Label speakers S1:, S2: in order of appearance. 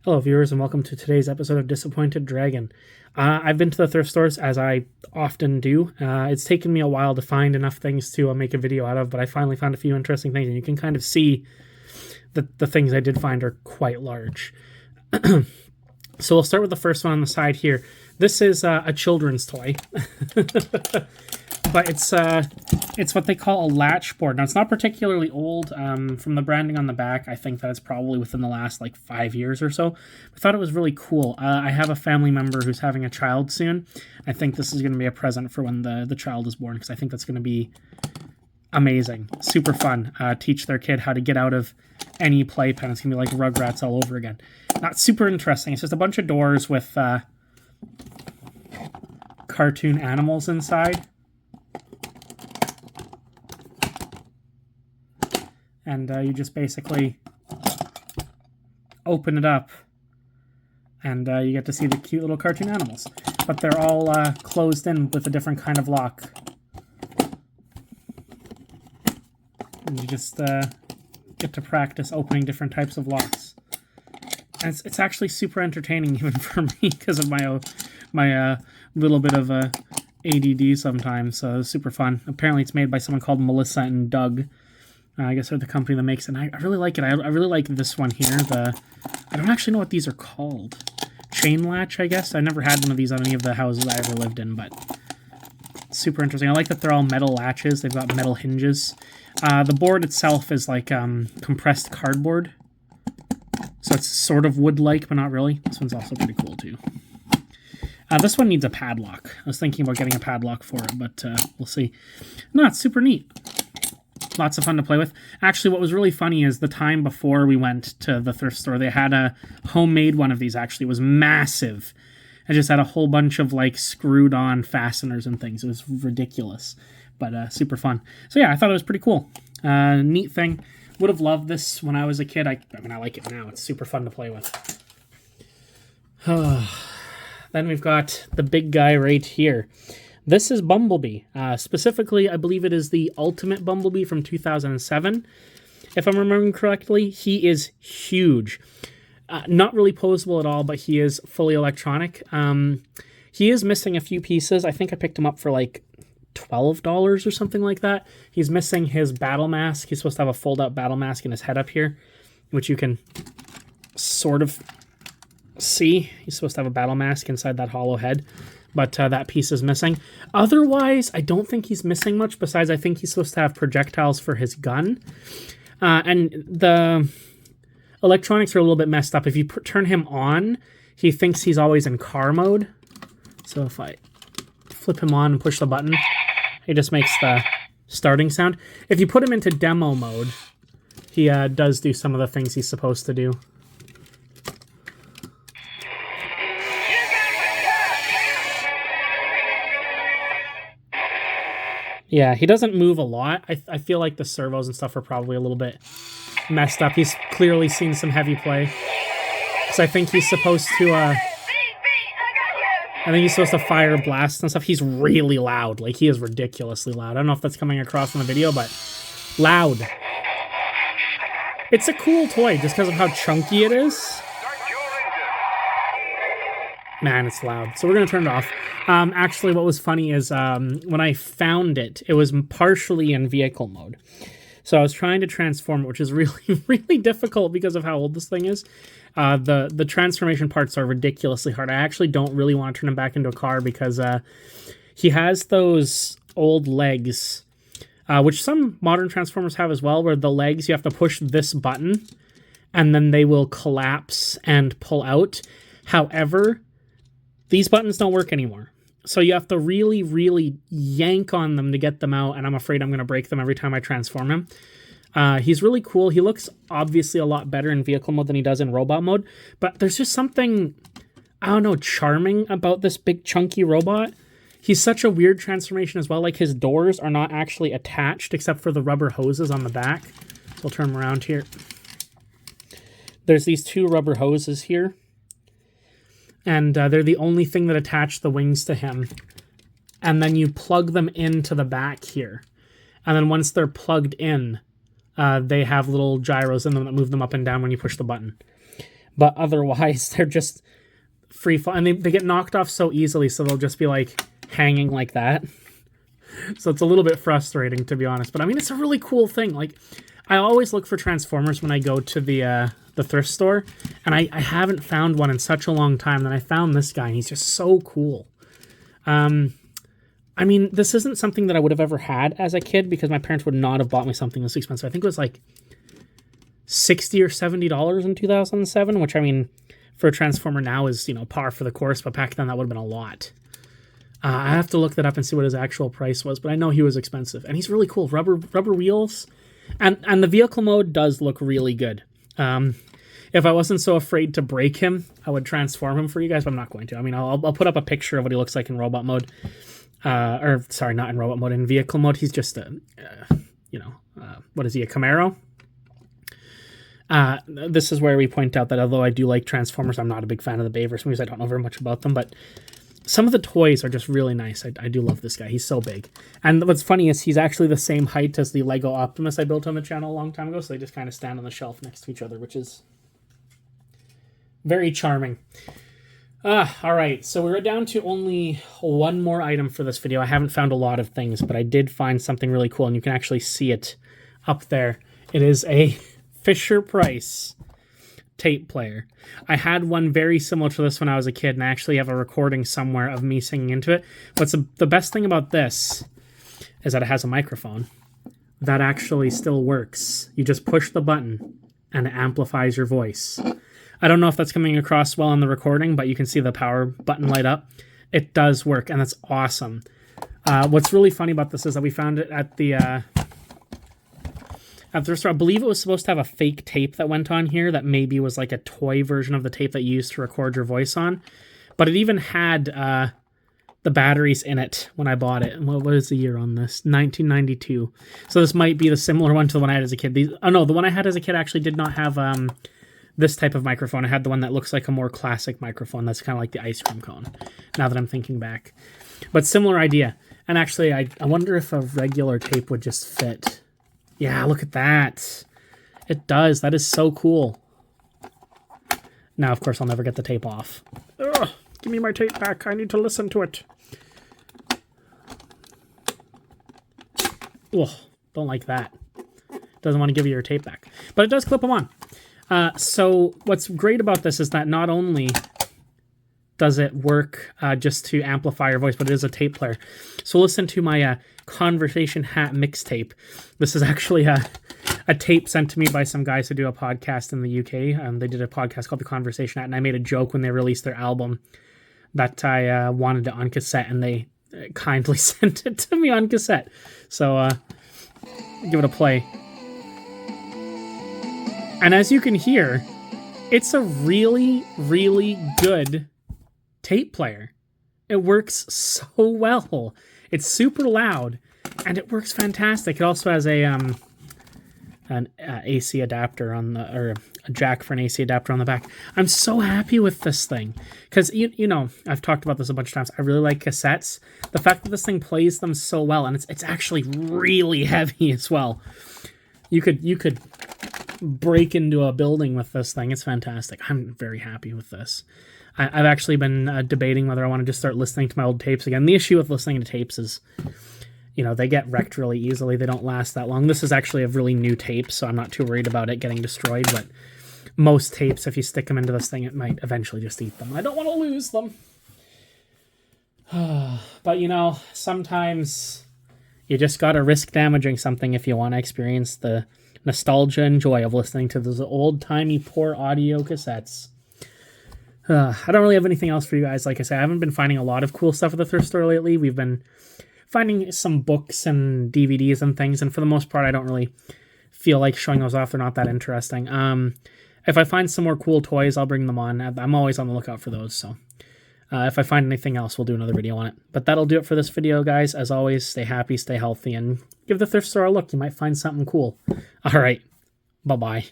S1: Hello viewers and welcome to today's episode of Disappointed Dragon. I've been to the thrift stores as I often do. It's taken me a while to find enough things to make a video out of, but I finally found a few interesting things, and you can kind of see that the things I did find are quite large. So we'll start with the first one on the side here. This is a children's toy. But it's what they call a latch board. Now, it's not particularly old. From the branding on the back, I think that it's probably within the last, 5 years or so. I thought it was really cool. I have a family member who's having a child soon. I think this is going to be a present for when the child is born, because I think that's going to be amazing. Super fun. Teach their kid how to get out of any playpen. It's going to be like Rugrats all over again. Not super interesting. It's just a bunch of doors with cartoon animals inside. And you just basically open it up, and you get to see the cute little cartoon animals. But they're all closed in with a different kind of lock. And you just get to practice opening different types of locks. And it's actually super entertaining even for me because of my little bit of ADD sometimes. So it's super fun. Apparently it's made by someone called Melissa and Doug. I guess they're the company that makes it. And I really like it. I really like this one here. I don't actually know what these are called. Chain latch, I guess. I never had one of these on any of the houses I ever lived in, but super interesting. I like that they're all metal latches. They've got metal hinges. The board itself is like compressed cardboard. So it's sort of wood-like, but not really. This one's also pretty cool, too. This one needs a padlock. I was thinking about getting a padlock for it, but we'll see. No, it's super neat. Lots of fun to play with. Actually, what was really funny is the time before we went to the thrift store, they had a homemade one of these, actually. It was massive. It just had a whole bunch of, screwed-on fasteners and things. It was ridiculous, but super fun. So, yeah, I thought it was pretty cool. Neat thing. Would have loved this when I was a kid. I mean, I like it now. It's super fun to play with. Then we've got the big guy right here. This is Bumblebee. Specifically, I believe it is the Ultimate Bumblebee from 2007. If I'm remembering correctly, he is huge. Not really posable at all, but he is fully electronic. He is missing a few pieces. I think I picked him up for $12 or something like that. He's missing his battle mask. He's supposed to have a fold-out battle mask in his head up here, which you can sort of see. He's supposed to have a battle mask inside that hollow head. But that piece is missing. Otherwise, I don't think he's missing much, besides I think he's supposed to have projectiles for his gun. And the electronics are a little bit messed up. If you turn him on, he thinks he's always in car mode. So if I flip him on and push the button, he just makes the starting sound. If you put him into demo mode, he does do some of the things he's supposed to do. Yeah, he doesn't move a lot. I feel like the servos and stuff are probably a little bit messed up. He's clearly seen some heavy play. So I think he's supposed to, fire blasts and stuff. He's really loud. He is ridiculously loud. I don't know if that's coming across in the video, but loud. It's a cool toy just because of how chunky it is. Man, it's loud. So we're going to turn it off. Actually, what was funny is when I found it, it was partially in vehicle mode. So I was trying to transform it, which is really, really difficult because of how old this thing is. The transformation parts are ridiculously hard. I actually don't really want to turn him back into a car because he has those old legs, which some modern Transformers have as well, where the legs, you have to push this button, and then they will collapse and pull out. However, these buttons don't work anymore. So you have to really, really yank on them to get them out, and I'm afraid I'm going to break them every time I transform him. He's really cool. He looks obviously a lot better in vehicle mode than he does in robot mode, but there's just something, I don't know, charming about this big chunky robot. He's such a weird transformation as well. His doors are not actually attached except for the rubber hoses on the back. So I'll turn him around here. There's these two rubber hoses here. And they're the only thing that attach the wings to him. And then you plug them into the back here. And then once they're plugged in, they have little gyros in them that move them up and down when you push the button. but otherwise they're just free fall, and they get knocked off so easily, so they'll just be like hanging like that. So it's a little bit frustrating, to be honest, but I mean, it's a really cool thing. Like, I always look for Transformers when I go to the thrift store, and I haven't found one in such a long time. That I found this guy, and he's just so cool. I mean, this isn't something that I would have ever had as a kid, because my parents would not have bought me something this expensive. I think it was like $60 or $70 in 2007, which, I mean, for a Transformer now is, you know, par for the course, but back then that would have been a lot. I have to look that up and see what his actual price was, but I know he was expensive, and he's really cool. Rubber wheels, and the vehicle mode does look really good. If I wasn't so afraid to break him, I would transform him for you guys, but I'm not going to. I mean, I'll put up a picture of what he looks like in robot mode. Or, sorry, not in robot mode, in vehicle mode. He's just a, what is he, a Camaro? This is where we point out that although I do like Transformers, I'm not a big fan of the Bayverse movies. I don't know very much about them, but some of the toys are just really nice. I do love this guy. He's so big. And what's funny is he's actually the same height as the Lego Optimus I built on the channel a long time ago, so they just kind of stand on the shelf next to each other, which is very charming. All right, so we're down to only one more item for this video. I haven't found a lot of things, but I did find something really cool, and you can actually see it up there. It is a Fisher-Price tape player. I had one very similar to this when I was a kid, and I actually have a recording somewhere of me singing into it. What's the best thing about this is that it has a microphone that actually still works. You just push the button, and it amplifies your voice. I don't know if that's coming across well on the recording, but you can see the power button light up. It does work, and that's awesome. What's really funny about this is that we found it at the store. I believe it was supposed to have a fake tape that went on here that maybe was like a toy version of the tape that you used to record your voice on. But it even had the batteries in it when I bought it. And what is the year on this? 1992. So this might be the similar one to the one I had as a kid. The one I had as a kid actually did not have this type of microphone. I had the one that looks like a more classic microphone that's kind of like the ice cream cone, now that I'm thinking back. But similar idea. And actually, I wonder if a regular tape would just fit. Yeah, look at that. It does. That is so cool. Now, of course, I'll never get the tape off. Ugh, give me my tape back. I need to listen to it. Ugh, don't like that. Doesn't want to give you your tape back. But it does clip them on. So what's great about this is that not only does it work just to amplify your voice, but it is a tape player. So listen to my Conversation Hat mixtape. This is actually a tape sent to me by some guys who do a podcast in the UK. They did a podcast called The Conversation Hat, and I made a joke when they released their album that I wanted it on cassette, and they kindly sent it to me on cassette. So give it a play. And as you can hear, it's a really, really good tape player. It works so well. It's super loud, and it works fantastic. It also has an AC adapter on the, or a jack for an AC adapter on the back. I'm so happy with this thing because you know, I've talked about this a bunch of times. I really like cassettes. The fact that this thing plays them so well, and it's actually really heavy as well. You could break into a building with this thing. It's fantastic. I'm very happy with this. I've actually been debating whether I want to just start listening to my old tapes again. The issue with listening to tapes is, you know, they get wrecked really easily. They don't last that long. This is actually a really new tape, so I'm not too worried about it getting destroyed, but most tapes, if you stick them into this thing, it might eventually just eat them. I don't want to lose them. But, you know, sometimes you just got to risk damaging something if you want to experience the nostalgia and joy of listening to those old-timey poor audio cassettes. I don't really have anything else for you guys. Like I said, I haven't been finding a lot of cool stuff at the thrift store lately. We've been finding some books and DVDs and things, and for the most part, I don't really feel like showing those off. They're not that interesting. If I find some more cool toys, I'll bring them on. I'm always on the lookout for those, so if I find anything else, we'll do another video on it. But that'll do it for this video, guys. As always, stay happy, stay healthy, and give the thrift store a look. You might find something cool. All right, bye-bye.